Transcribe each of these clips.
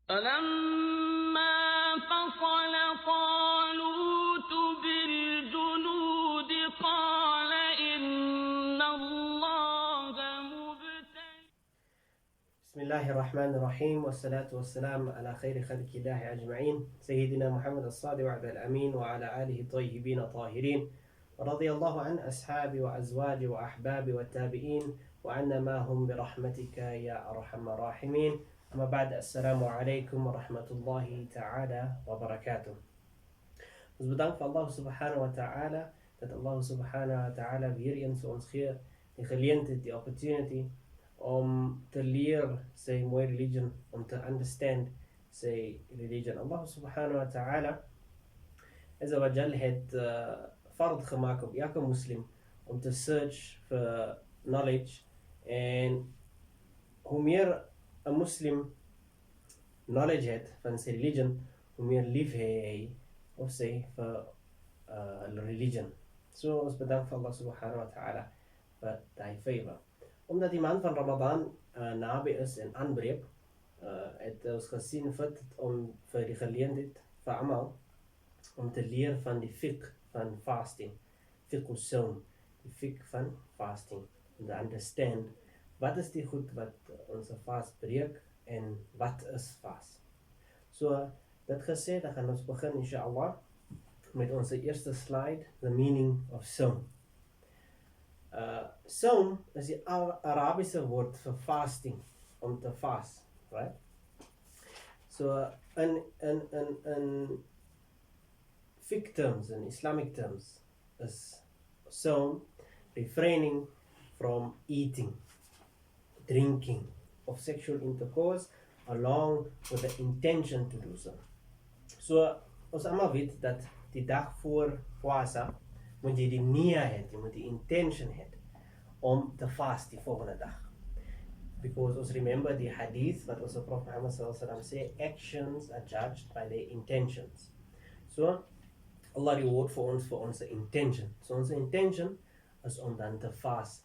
فلما فصل طالوت بالجنود قال إن الله بسم الله الرحمن الرحيم والصلاة والسلام على خير خلق الله أجمعين سيدنا محمد الصادق وعد الأمين وعلى آله الطيبين الطاهرين ورضي الله عن أصحابي وأزواجي وأحبابي والتابعين وعنا ما هم برحمتك يا أرحم الراحمين. أما بعد, assalamu alaikum wa rahmatullahi ta'ala wa barakatuh. Dus bedankt voor Allah subhanahu wa ta'ala, dat Allah subhanahu wa ta'ala weer eens ons geeft die geleentheid, die opportunity om te leren zijn mooie religion, om te understand zijn religion. Allah subhanahu wa ta'ala azza wa jal het fard gemaakt op elke moslim om te search voor knowledge. En hoe meer een moslim knowledge heeft van zijn religion, hoe meer lief hij of zij voor religion. Zo ons bedankt voor Allah subhanahu wa ta'ala voor die favor. Omdat die maand van Ramadan nabij is en aanbreekt, het ons gezien vat om voor die geleendheid voor allemaal om te leren van die fiqh van fasting, fiqh al-sawm, die fiqh van fasting, om te understand wat is die goed wat onze fast breek en wat is fast. So, dat gezegd, dan gaan ons beginnen inshallah met onze eerste slide, the meaning of sawm. Sawm is die Arabische woord voor fasting, om te fast, right? So, in fiqh terms, in Islamic terms, is sawm refraining from eating, drinking, of sexual intercourse along with the intention to do so. So, ons allemaal weet dat die dag voor puasa moet je die nia hebben, je moet die intention hebben om te fast die volgende dag. Because ons remember die hadith wat onze Prophet Muhammad sallallahu alaihi wasallam say, actions are judged by their intentions. So, Allah reward voor onze intention. So, onze intention is om dan te fast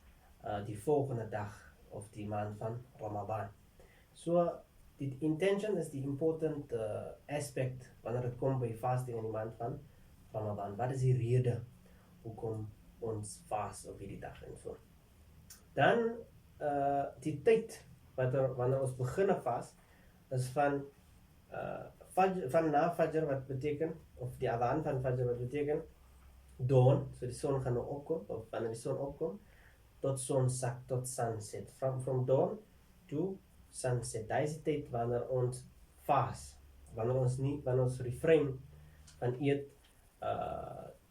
die volgende dag of die maand van Ramadan. So, die intention is die important aspect wanneer het komt bij fasting in die maand van Ramadan. Wat is die reden hoekom ons fast op die dag en zo. Dan die tijd wanneer ons beginnen fast is van na Fajr wat betekent, of die adhan van Fajr wat betekent, dawn, so die zon gaat nou opkomen, of wanneer die zon opkomt, tot zonzak, tot sunset. From dawn to sunset. Dat is de tijd wanneer ons fast. Wanneer ons refrain van eet,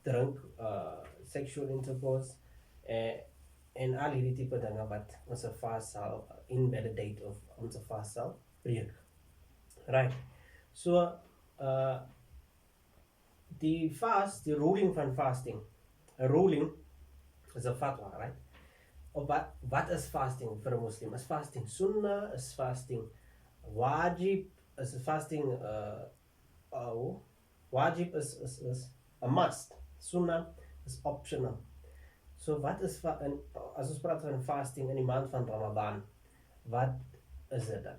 drink, sexual intercourse, en al die type dingen wat onze fast zal invalidate of onze fast zal breken. Right. So, die fast, die ruling van fasting. A ruling is a fatwa, right? Wat is fasting voor een moslim? Is fasting sunnah? Is fasting wajib? Is fasting wajib is a must. Sunnah is optional. So wat is, als we praten van fasting in de maand van Ramadan, wat is het dan?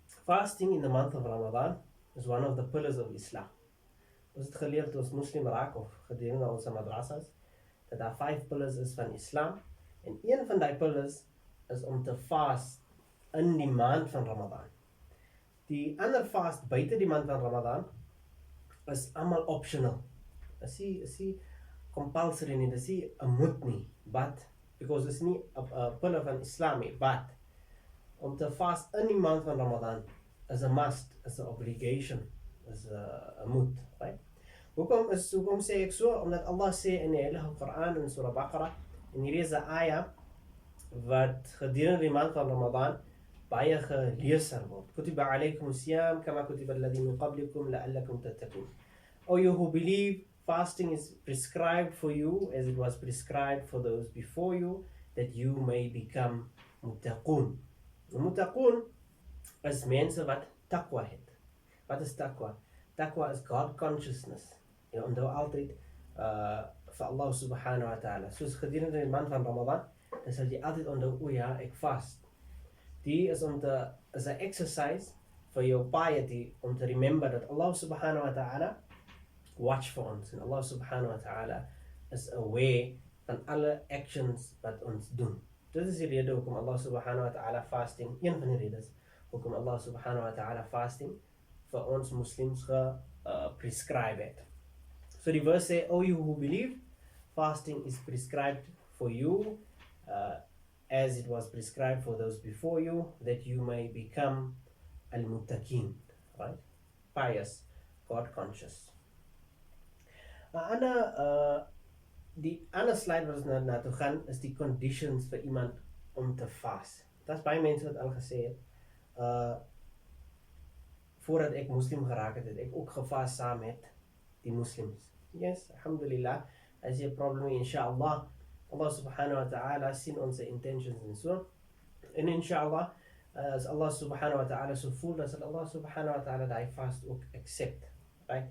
Fasting in the month of Ramadan is one of the pillars of Islam. Ons het geleerd als moslim raak of gedurende onze madrasas, dat daar 5 pillars is van Islam. En een van die pillars is om te fast in die maand van Ramadan. Die ander fast buiten die maand van Ramadan is allemaal optional. Is nie compulsory nie, is nie een moet nie, but, because is nie een pillar van Islam nie, but, om te fast in die maand van Ramadan is een must, is een obligation, is een moet, right? Hoekom sê ek so? Omdat Allah sê in die Heilige Quran in Surah Baqarah, en hier is een ayah wat gedurende die maand van Ramadan baie gelees word. Kutiba alaykum siyam kama kutiba alladhi min qablikum la'allakum tattaqun. O you who believe, fasting is prescribed for you as it was prescribed for those before you, that you may become muttaqun. Muttaqun is mense wat taqwa het. Wat is taqwa? Taqwa is God consciousness. Jy onthou altyd vir Allah subhanahu wa ta'ala. Soos gedurende die maand van Ramadan, dan sal jy altyd onthou, o ja, ek fast. Die is is een exercise for your piety, to remember that Allah subhanahu wa ta'ala watch for ons, and Allah subhanahu wa ta'ala is aware van alle actions wat ons doen. Dit is die rede hoekom Allah subhanahu wa ta'ala fasting, een van die redes hoekom Allah subhanahu wa ta'ala fasting vir ons moslims prescribe het. So die verse sê, O you who believe, fasting is prescribed for you as it was prescribed for those before you, that you may become al-muttaqin, right? Pious, God conscious. Die ander slide wat ons na toe gaan, is die conditions vir iemand om te fast. Dat is baie mense wat al gesê het, voordat ek moslim geraak het, het ek ook gefast saam met die moslims. Yes, alhamdulillah, as jy 'n probleem, inshallah, Allah subhanahu wa ta'ala sien onze intentions en so. En inshallah, as Allah subhanahu wa ta'ala so voel, dan sal Allah subhanahu wa ta'ala die fast ook accept. Right?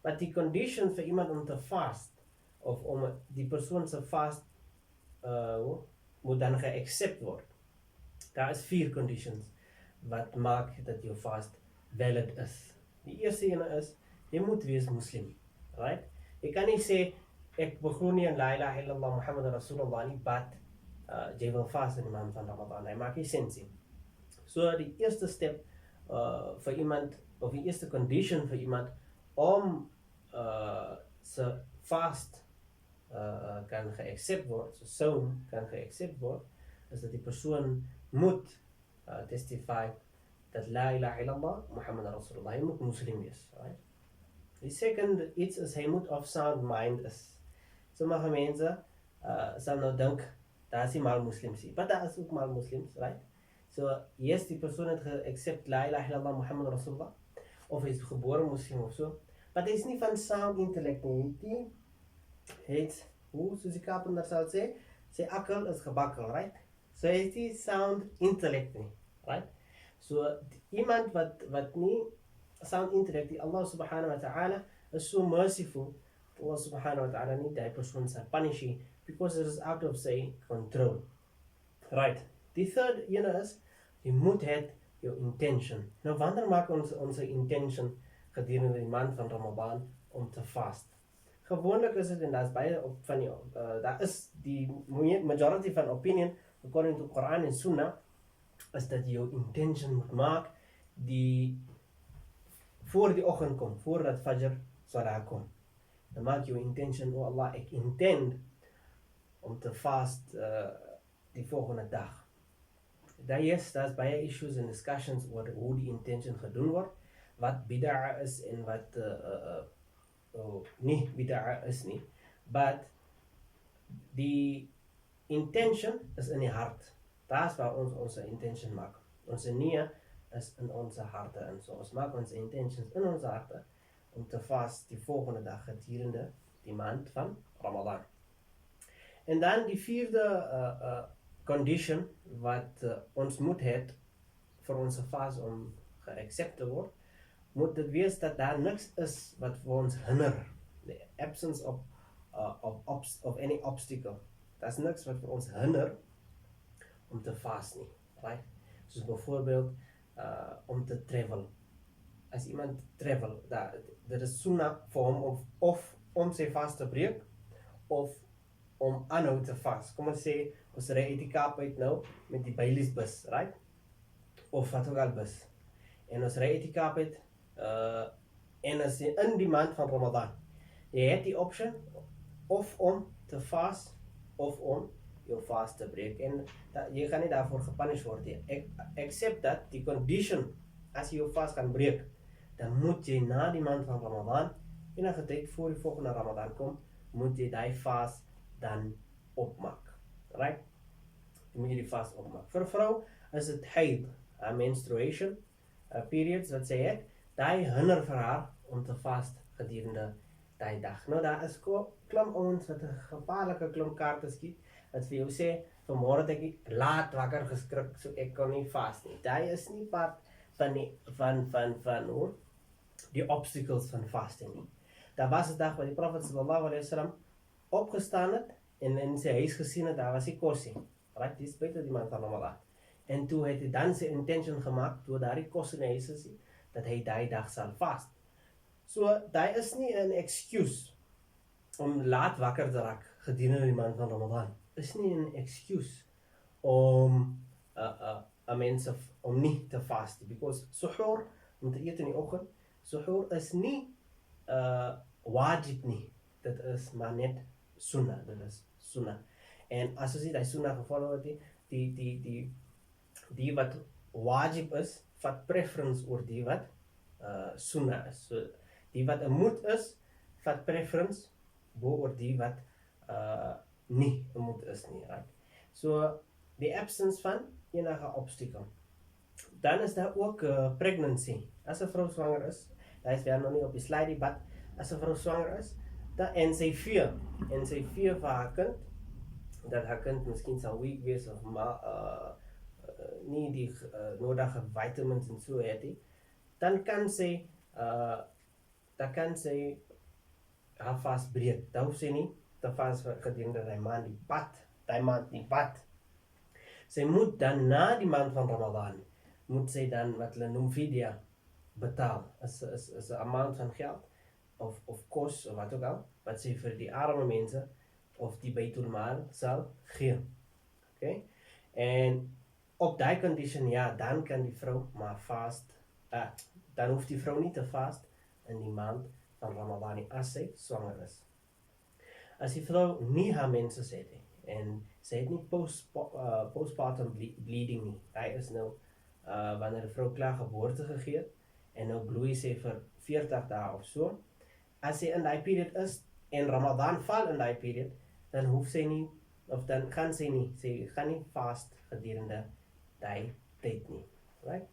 But die condition vir iemand om te fast, of om die persoon se fast moet dan geaccept word. Daar is 4 conditions wat maak dat jou fast valid is. Die eerste ene is, jy moet wees moslim. Right? Jy kan nie sê, ek beglo nie in la ilaha illallah Muhammad Rasulullah nie, but jy wil fast in die maand van Ramadan. Hy maak nie sens nie. So die eerste step vir iemand, of die eerste condition vir iemand om se fast kan geaccept word, so saum kan geaccept word, is dat die persoon moet testify dat la ilaha illallah Muhammad Rasulullah, hy moet moslim wees. Right? Die second iets is, hy moet of sound mind is. Sommige mense sal nou dink, daar is nie mal moslims nie, maar daar is ook mal moslims, right? So, yes, die persoon het geaccept la ilaha illallah Muhammad Rasulullah, of hy is gebore moslim of so, maar hy is nie van sound intellect nie. Die het, soos die kapender sal sê, sy akkel is gebakkel, right? So hy het die sound intellect nie, right? So, iemand wat nie sound intellect, die Allah subhanahu wa ta'ala is so merciful, Allah subhanahu wa ta'ala nie die persoon sal punish, because it is out of sy control. Right. Die third ene is, jy moet het jou intention. Nou, wanneer maak ons intention gedurende die maand van Ramadan om te fast? Gewoonlik is dit, en daar is baie van die, daar is die majority van opinion, according to Quran en Sunnah, is dat jy jou intention moet maak, voor die oggend kom, voordat Fajr Salah kom. Dan maak jou intention, oh Allah, ek intend om te fast die volgende dag. Daar is baie issues en discussions oor hoe die intention gedoen word, wat bid'a is en wat nie bid'a is nie. But die intention is in die hart. Daar is waar ons onze intention maak. Onze nie is in onze harte. En so ons maak onze intentions in onze harte om te fast die volgende dag gedurende die maand van Ramadan. En dan die vierde condition wat ons moet het vir ons fast om geaccept te word, moet dit wees dat daar niks is wat vir ons hinder. The absence of any obstacle. Daar is niks wat vir ons hinder om te fast nie. Right? Soos bijvoorbeeld om te travel. As iemand travel, dit is sunnah vir hom of om sy fast te breek, of om aanhou te fast. Kom ons sê, ons ry uit die Kaap uit nou met die Baileysbus, right? Of wat ook al bus. En ons ry uit die Kaap uit en ons is in die maand van Ramadan. Jy het die option of om te fast of om jou fast te breek. En jy gaan nie daarvoor gepunish word. Except dat die condition, as jy jou fast kan breek, dan moet jy na die maand van Ramadan, enige tyd voor die volgende Ramadan kom, moet jy die fast dan opmaak. Right? Dan moet jy die fast opmaak. Vir vrou is het haid, menstruation periods wat sy het, die hinder vir haar om te fast gedurende die dag. Nou daar is klomp ons wat 'n gevaarlike klomp kaarte skiet, wat vir jou sê, vanmôre het ek laat wakker geskrik, so ek kon nie fast nie. Die is nie part van die obstacles van fasting nie. Daar was 'n dag waar die Prophet sallallahu alaihi wasallam opgestaan het en in sy huis gesien het, daar was nie kos nie. Right, dis buite die maand van Ramadan. En toe het hy dan sy intention gemaak, toe daardie kos in die huis is, dat hy daai dag sal vast. So, daai is nie 'n excuse om laat wakker te raak gedurende die maand van Ramadan. Is nie 'n excuse om 'n mens om nie te fast nie. Because suhoor, om te eet in die oggend, suhoor is nie wajib nie. Dit is maar net sunnah. Dit is sunnah. En as ons nie die sunnah gevolg het, die wat wajib is, vat preference oor die wat sunnah is. So, die wat 'n moet is, vat preference oor die wat nie 'n moet is nie. Right? So, die absence van enige obstacle. Dan is daar ook pregnancy. As 'n vrou swanger is, daar is weer nog nie op die slide, but as 'n vrou swanger is, en sy fear vir haar kind, dat haar kind miskien sal weak wees of nie die nodige vitamins en so het nie, dan kan sy haar vas breek. Dan hoef sy nie te vas gedurende die maand die pad. Sy moet dan na die maand van Ramadan, moet sy dan wat hulle noem fidya betaal. Is 'n amount van geld of kos of wat ook al, wat sy vir die arme mense of die Baitul Maal sal gee. Okay? En op daai condition, ja, dan kan die vrou maar vast, dan hoef die vrou nie te vast in die maand van Ramadan nie, as sy swanger is. As die vrou nie haar menses het en sy het nie postpartum bleeding nie, hy is nou wanneer die vrou klaar geboorte gegee het en nou bloei sy vir 40 dae of so, as sy in die period is en Ramadan val in die period, dan hoef sy nie, of dan gaan sy gaan nie vast gedurende die tyd nie. Right?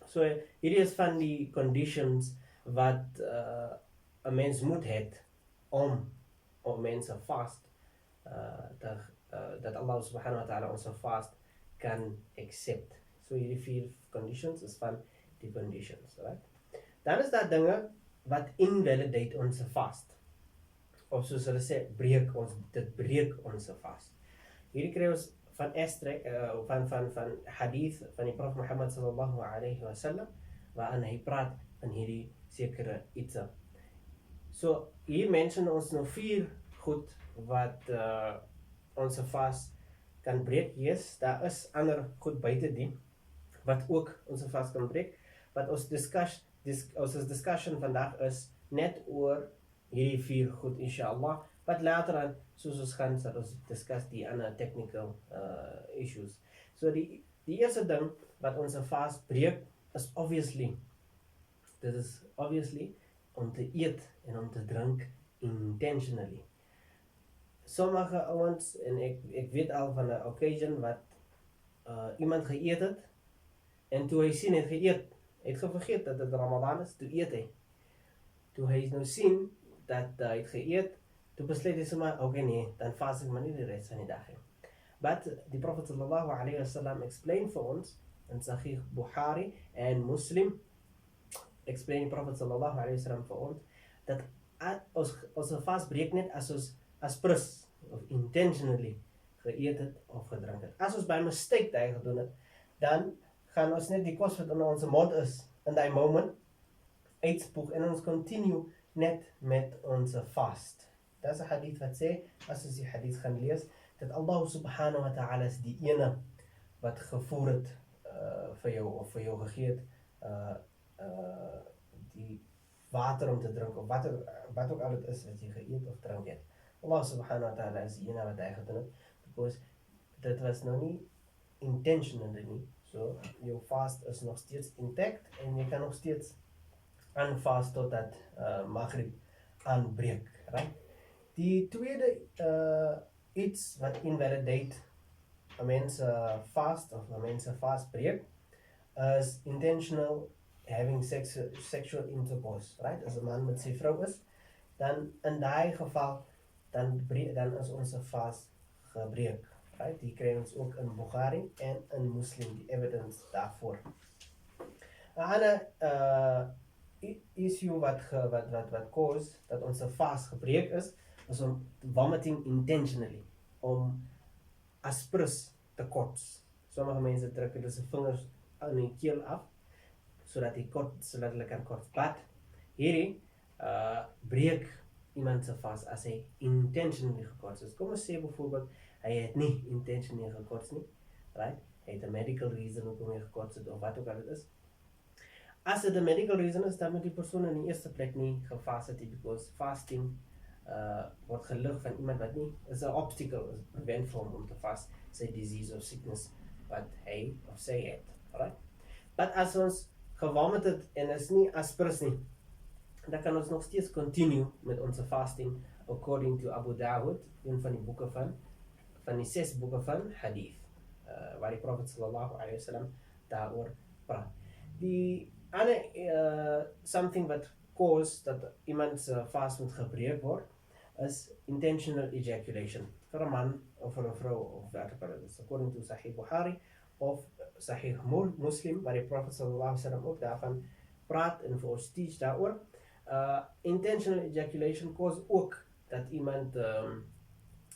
So hierdie is van die conditions wat 'n mens moet het om mense vast, dat Allah subhanahu wa ta'ala ons vast kan accept. So hierdie 4 conditions is van die conditions. Right? Dan is daar dinge wat invalidate ons vast. Of soos hulle sê, dit breek ons vast. Hierdie kry ons van van hadith van die Profet Muhammad sallallahu alayhi wa sallam, waarin hy praat van hierdie sekere iets. So, hier mention ons nou 4 goed wat ons vast kan breek. Yes, daar is ander goed buite die, wat ook ons vast kan breek, wat ons discussion vandag is net oor hierdie 4 goed, inshallah, wat later aan, soos ons gaan, sal ons discuss die ander technical issues. So die eerste ding wat ons vast breek, is obviously om te eet en om te drink intentionally. Sommige ouens, en ek weet al van 'n occasion wat iemand geëet het, en toe hy sien het geëet, het vergeet dat dit Ramadan is, toe eet hy. Toe hy nou sien dat hy het geëet, toe besluit hy sommer, okay nee, dan vas ek maar nie die rest van die dag nie. But the Prophet sallallahu alayhi wa sallam explained for ons, in Sahih Bukhari and Muslim, explain die Prophet sallallahu alayhi wa sallam vir ons, dat ons vas breek net as ons aspres, of intentionally geëet het of gedrink het. As ons by mistake dit gedoen het, dan gaan ons net die kos wat in ons mond is, in die moment, uitspoeg, en ons continue net met ons fast. Dat is 'n hadith wat sê, as ons die hadith gaan lees, dat Allah subhanahu wa ta'ala is die ene wat gevoer het vir jou, of vir jou gegee het, die water om te drink, of wat ook al het is wat jy geëet of drink het. Allah subhanahu wa ta'ala is die ene wat hy gedoen het, because dit was nou nie intentionally nie, so jou fast is nog steeds intact, en jy kan nog steeds aanvast totdat Maghrib aanbreek, right? Die tweede iets wat invalidate 'n mens fast of 'n mens fast breek, is intentional having sexual intercourse, right? As 'n man met sy vrou is, dan in daai geval, dan is ons fast gebreek, right? Die kry ons ook in Bukhari en in Muslim, die evidence daarvoor. 'n ander issue wat cause dat ons fast gebreek is om vomiting intentionally, om aspres te kots. Sommige mensen drukken dus zijn vingers aan hun keel af, zodat hulle kan kort bad. Hierdie breek iemand se vas as hy intentionally gekort is. Kom ons sê byvoorbeeld, hy het nie intentionally gekort nie, right? Hy het 'n medical reason hoekom hy gekort het of wat ook al dit is. As dit 'n medical reason is, dan moet die persoon in die eerste plek nie gefast het, because fasting word gelig van iemand wat nie, is 'n obstacle, is 'n prevent vir hom om te fast sy disease of sickness wat hy of sy het, alright? But as ons gewammet het en is nie aspirus nie, dan kan ons nog steeds continue met onze fasting according to Abu Dawud, een van die boeke van die 6 boeke van hadith, waar die Prophet sallallahu alayhi wa sallam daaroor praat. Die ander something wat cause dat iemand fast moet gebreek word, is intentional ejaculation, vir 'n man of vir 'n vrou of wat ook al is, according to Sahih Bukhari of Sahih Muslim, waar die Prophet sallallahu alayhi wa sallam ook daarvan praat en vir ons teach daaroor. Intentional ejaculation cause ook dat iemand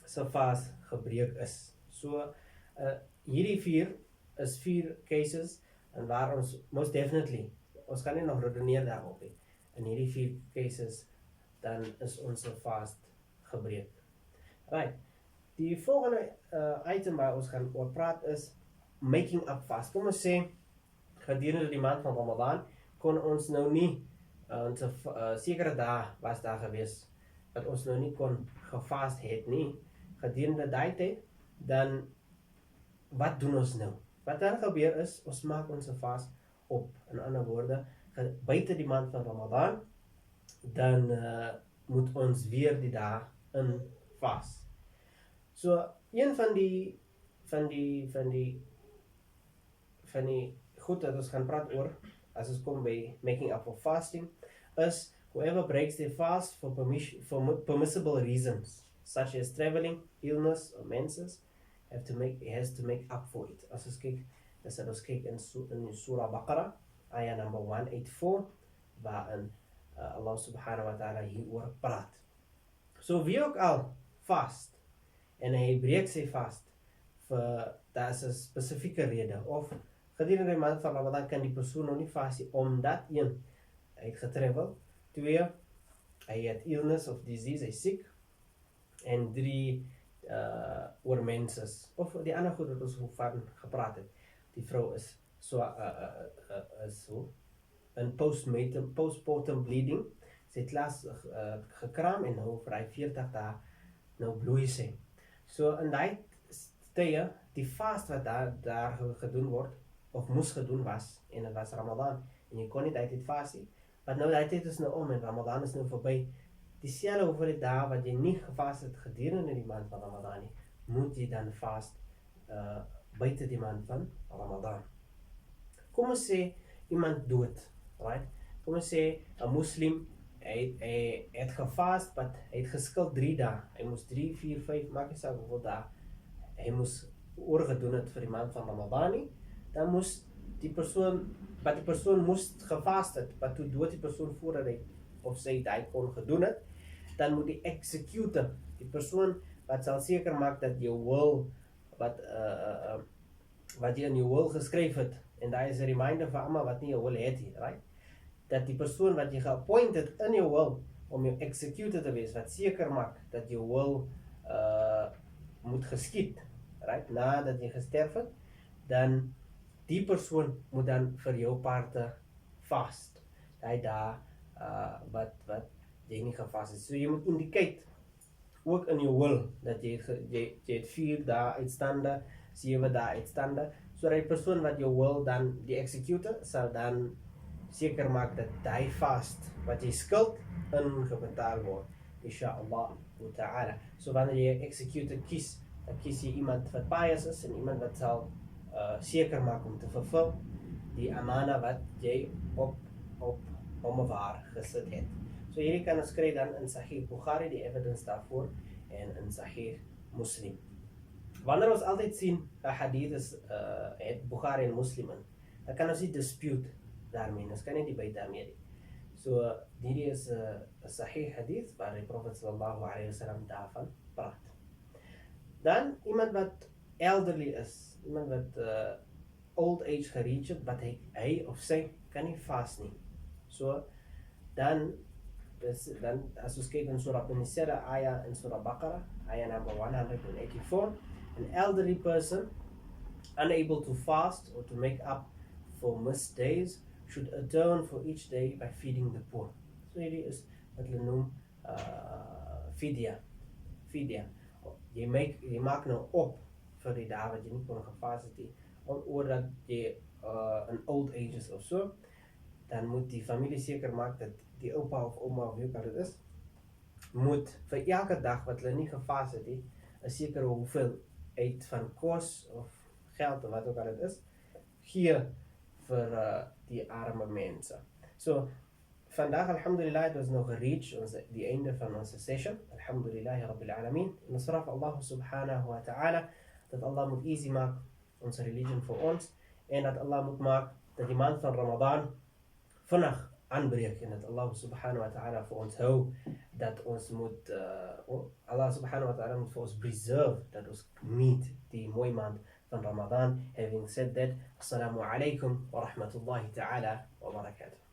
se fast gebreek is. So hierdie 4 is 4 cases en waar ons most definitely, ons kan nie nog redeneer daarop nie. In hierdie 4 cases dan is ons fast gebreek. Right. Die volgende item waar ons gaan oor praat is making up fast. Kom ons sê gedurende die maand van Ramadan kon ons nou nie sekere dae was daar gewees wat ons nou nie kon gefast het nie gedurende daai tyd, dan wat doen ons nou? Wat dan gebeur is, ons maak ons fast op. In ander woorde, buite die maand van Ramadan, dan moet ons weer die dae in fast. So, een van die goed dat ons gaan praat oor, as ons kom by making up for fasting, is whoever breaks their fast for permissible reasons, such as traveling, illness, or menses, has to make up for it. As ons kyk, as ons kyk in Surah Baqarah, ayah number 184, waarin Allah subhanahu wa ta'ala hieroor praat. So wie ook al fast, en hy breek sy fast, daar is 'n spesifieke rede, of gedurende die maand van Ramadan kan die persoon nog nie fast nie, omdat 1, hy het getravel, 2, hy het illness of disease, hy siek, en 3, oor menses, of die ander goed wat ons van gepraat het. Die vrou is so in postpartum bleeding, sy het laas gekraam en nou vir hy 40 dae nou bloei sy. So in die tye, die fast wat daar gedoen word, of moes gedoen was, en het was Ramadan, en jy kon nie die tyd fast nie, maar nou die tyd is nou om, en Ramadan is nou voorbij, dieselfde hoeveelheid dae wat jy nie gefast het gedurende die maand van Ramadan nie, moet jy dan fast buite die maand van Ramadan. Kom ons sê, iemand dood, right? Kom ons sê, 'n moslim, hy het gefast, maar hy het geskuld 3 dae, hy moes 3, 4, 5, maak nie saak hoeveel dae, hy moes oorgedoen het vir die maand van Ramadan nie, dan moes die persoon moes gefast het, maar toe dood die persoon voordat hy of sy dit kon gedoen het, dan moet die executor, die persoon wat sal seker maak dat jou wil, wat jy in jou wil geskryf het, en daar is 'n reminder vir almal wat nie jou wil het nie, right? Dat die persoon wat jy geappoint het in jou wil, om jou executor te wees, wat seker maak dat jou wil moet geskied, right? Nadat jy gesterf het, dan die persoon moet dan vir jou parte fast, hy daar wat jy nie gefast het. So jy moet indicate ook in jou wil dat jy het 4 dae uitstande, 7 dae uitstande, so die persoon wat jou wil dan die executor sal dan seker maak dat die fast wat jy skuld ingebetaal word, inshallah ta'ala. So wanneer jy executor kies, dan kies jy iemand wat pious is en iemand wat sal seker maak om te vervul die amana wat jy op hom of haar gesit het. So hierdie kan ons kry dan in Sahih Bukhari, die evidence daarvoor, en in Sahih Muslim. Wanneer ons altyd sien, 'n hadith is het Bukhari en Muslim in, dan kan ons nie dispute daarmee, ons kan nie debate daarmee nie. So hierdie is 'n Sahih hadith, waar die Prophet sallallahu alayhi wa sallam daarvan praat. Dan iemand wat elderly is, iemand wat old age gereach het, wat hy of sy kan nie fast nie. So dan as ons kyk in Surah An-Nisa ayah in Surah Baqarah, ayah number 184, an elderly person unable to fast or to make up for missed days should atone for each day by feeding the poor. So hierdie is wat hulle noem fidya. Jy maak nou op vir die dae wat jy nie kon gefas het nie, omdat jy in old ages of so, dan moet die familie seker maak dat die oupa of ouma of wie ook al dit is, moet vir elke dag wat hulle nie gefas het nie, 'n sekere hoeveelheid van kos of geld of wat ook al dit is, gee vir die arme mense. So vandaag alhamdulillah het ons nog gereach die einde van onze session. Alhamdulillahi Rabbil Alameen. En ons vraag Allah subhanahu wa ta'ala dat Allah moet easy maak onze religion voor ons en dat Allah moet maak dat die maand van Ramadan vinnig aanbreek en dat Allah subhanahu wa ta'ala voor ons hou, dat ons moet Allah subhanahu wa ta'ala moet voor ons preserve, dat ons meet die mooie maand van Ramadan. Having said that, assalamu alaikum wa rahmatullahi ta'ala wa barakatuh.